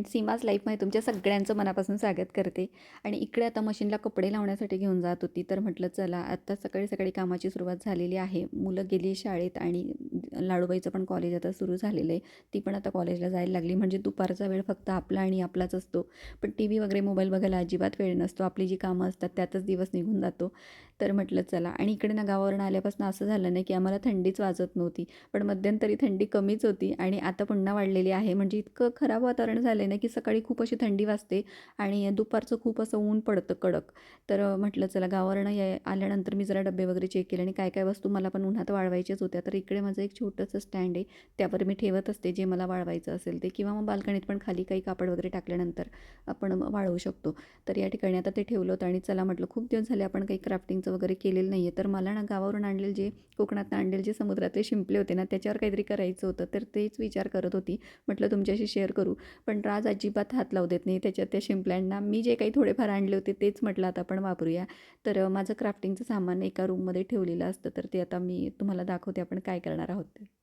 सीमाज लाईफमध्ये तुमच्या सगळ्यांचं मनापासून स्वागत करते. आणि इकडे आता मशीनला कपडे लावण्यासाठी घेऊन जात होती, तर म्हटलं चला आता सकाळी सकाळी कामाची सुरुवात झालेली आहे. मुलं गेली शाळेत आणि लाडूबाईचं पण कॉलेज आता सुरू झालेलं आहे. ती पण आता कॉलेजला जायला लागली. म्हणजे दुपारचा वेळ फक्त आपला आणि आपलाच असतो. पण टी व्ही वगैरे मोबाईल बघायला अजिबात वेळ नसतो. आपली जी कामं असतात त्यातच दिवस निघून जातो. तर म्हटलं चला. आणि इकडे ना गावावरून आल्यापासून असं झालं नाही की आम्हाला थंडीच वाजत नव्हती, पण मध्यंतरी थंडी कमीच होती आणि आता पुन्हा वाढलेली आहे. म्हणजे इतकं खराब वातावरण झालं आहे ना की सकाळी खूप अशी थंडी वाजते आणि दुपारचं खूप असं ऊन पडतं कडक. तर म्हटलं चला गावावरून आल्यानंतर मी जरा डबे वगैरे चेक केले आणि काय काय वस्तू मला पण उन्हात वाळवायच्याच होत्या. तर इकडे माझं एक छोटंसं स्टँड आहे, त्यावर मी ठेवत असते जे मला वाळवायचं असेल ते, किंवा मग बाल्कनीत पण खाली काही कापड वगैरे टाकल्यानंतर आपण वाळवू शकतो. तर या ठिकाणी आता ते ठेवलं होतं आणि चला म्हटलं खूप दिवस झाले आपण काही क्राफ्टिंगचं वगैरे केलेलं नाही आहे. तर मला ना गावावरून आणलेले जे कोकणातनं आणलेले जे समुद्रातले शिंपले होते ना त्याच्यावर काहीतरी करायचं होतं, तर तेच विचार करत होती. म्हटलं तुमच्याशी शेअर करू. पण राज अजिबात हात लावू देत नाही त्याच्यात त्या शिंपल्यांना. मी जे काही थोडेफार आणले होते तेच म्हटलं आता आपण वापरूया. तर माझं क्राफ्टिंगचं सामान एका रूममध्ये ठेवलेलं असतं, तर ते आता मी तुम्हाला दाखवते आपण काय करणार आहोत ते.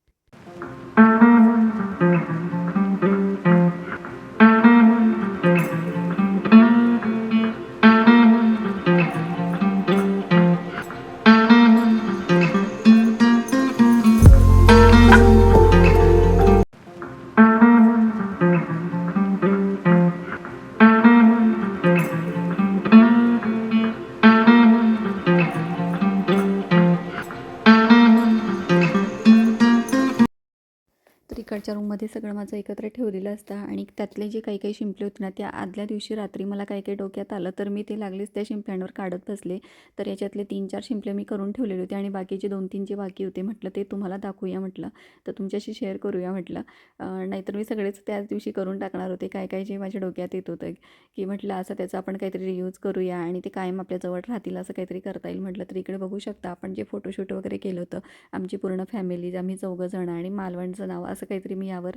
तर इकडच्या रूममध्ये सगळं माझं एकत्र ठेवलेलं असतं आणि त्यातले जे काही काही शिंपले होते ना त्या आदल्या दिवशी रात्री मला काही काही डोक्यात आलं, तर मी ते लागलीच त्या शिंपल्यांवर काढत बसले. तर याच्यातले 3-4 शिंपले मी करून ठेवलेले होते आणि बाकीचे 2-3 जे बाकी होते म्हटलं ते तुम्हाला दाखवूया म्हटलं, तर तुमच्याशी शेअर करूया म्हटलं. नाहीतर मी सगळेच त्याच दिवशी करून टाकणार होते. काय काय जे माझ्या डोक्यात येत होतं की म्हटलं असं त्याचा आपण काहीतरी रियूज करूया आणि ते कायम आपल्याजवळ राहतील असं काहीतरी करता येईल म्हटलं. तर इकडे बघू शकता आपण जे फोटोशूट वगैरे केलं होतं आमची पूर्ण फॅमिली, आम्ही 4 जण आणि मालवणचं नाव असं काहीतरी मी यावर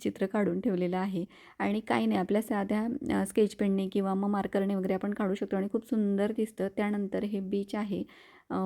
चित्र काढून ठेवलेलं आहे. आणि काही नाही आपल्या साध्या स्केच पेनने किंवा मग मार्करने वगैरे आपण काढू शकतो आणि खूप सुंदर दिसतं. त्यानंतर हे बीच आहे,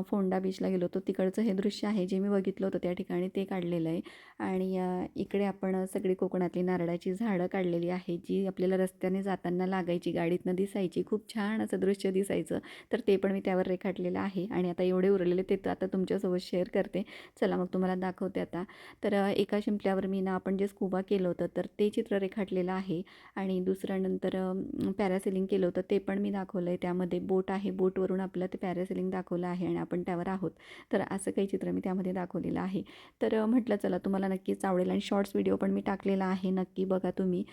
फोंडा बीचला गेलो होतो तिकडचं हे दृश्य आहे जे मी बघितलं होतं त्या ठिकाणी, ते काढलेलं आहे. आणि इकडे आपण सगळी कोकणातली नारळाची झाडं काढलेली आहे जी आपल्याला रस्त्याने जाताना लागायची, गाडीतनं दिसायची, खूप छान असं दृश्य दिसायचं. तर ते पण मी त्यावर रेखाटलेलं आहे आणि आता एवढे उरलेले ते तर आता तुमच्यासोबत शेअर करते. चला मग तुम्हाला दाखवते आता. तर एका शिंपल्यावर मी ना आपण जे स्कुबा केलं होतं तर ते चित्र रेखाटलेलं आहे आणि दुसरं नंतर पॅरासेलिंग केलं होतं ते पण मी दाखवलं आहे. त्यामध्ये बोट आहे, बोटवरून आपलं ते पॅरासेलिंग दाखवलं आहे आणि आपण त्यावर आहोत. तर असं काही चित्र मी त्यामध्ये दाखवलेलं आहे. तर म्हटलं चला तुम्हाला नक्कीच आवडेल आणि शॉर्ट्स व्हिडिओ पण मी टाकलेला आहे, नक्की बघा तुम्ही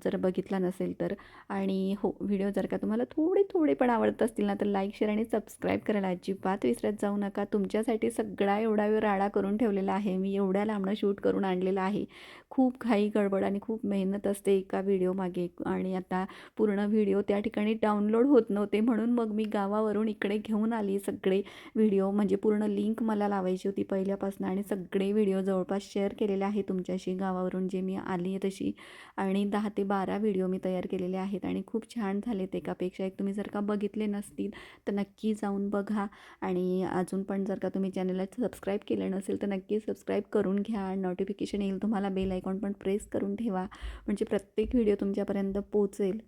जर बघितला नसेल तर. आणि हो, व्हिडिओ जर का तुम्हाला थोडे थोडे पण आवडत असतील ना तर लाईक, शेअर आणि सबस्क्राईब करायला अजिबात विसरत जाऊ नका. तुमच्यासाठी सगळा एवढा वेळ राडा करून ठेवलेला आहे मी, एवढ्या लांबणं शूट करून आणलेलं आहे. खूप घाई गडबड आणि खूप मेहनत असते एका व्हिडिओमागे. आणि आता पूर्ण व्हिडिओ त्या ठिकाणी डाउनलोड होत नव्हते म्हणून मग मी गावावरून इकडे घेऊन आली सगळे व्हिडिओ. म्हणजे पूर्ण लिंक मला लावायची होती पहिल्यापासून आणि सगळे व्हिडिओ जवळपास शेअर केलेले आहे तुमच्याशी गावावरून जे मी आली आहे तशी. आणि 10 ते 12 व्हिडिओ मी तयार केलेले आहेत आणि खूप छान झालेत, एकापेक्षा एक. तुम्ही जर का बघितले नसतील तर नक्की जाऊन बघा. आणि अजून पण जर का तुम्ही चॅनलला सबस्क्राईब केलं नसेल तर नक्की सबस्क्राईब करून घ्या. नोटिफिकेशन येईल तुम्हाला, बेल आयकॉन पण प्रेस करून ठेवा म्हणजे प्रत्येक व्हिडिओ तुमच्यापर्यंत पोहोचेल.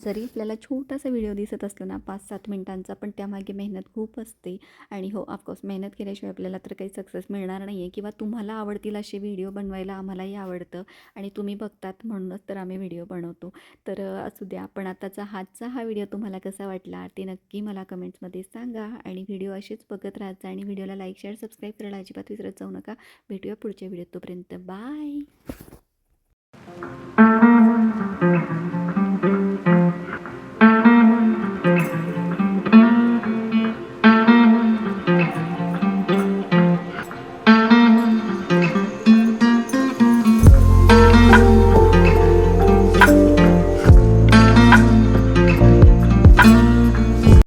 जरी आपल्याला छोटासा व्हिडिओ दिसत असला ना 5-7 मिनिटांचा, पण त्यामागे मेहनत खूप असते. आणि हो, ऑफकोर्स मेहनत केल्याशिवाय आपल्याला तर काही सक्सेस मिळणार नाही आहे. किंवा तुम्हाला आवडतील असे व्हिडिओ बनवायला आम्हालाही आवडतं आणि तुम्ही बघतात म्हणूनच तर आम्ही व्हिडिओ बनवतो. तर असू द्या. पण आजचा हा व्हिडिओ तुम्हाला कसा वाटला ते नक्की मला कमेंट्समध्ये सांगा. आणि व्हिडिओ असेच बघत राहत जा आणि व्हिडिओला लाईक, शेअर, सबस्क्राईब करायला अजिबात विसरत जाऊ नका. भेटूया पुढच्या व्हिडिओत, तोपर्यंत बाय.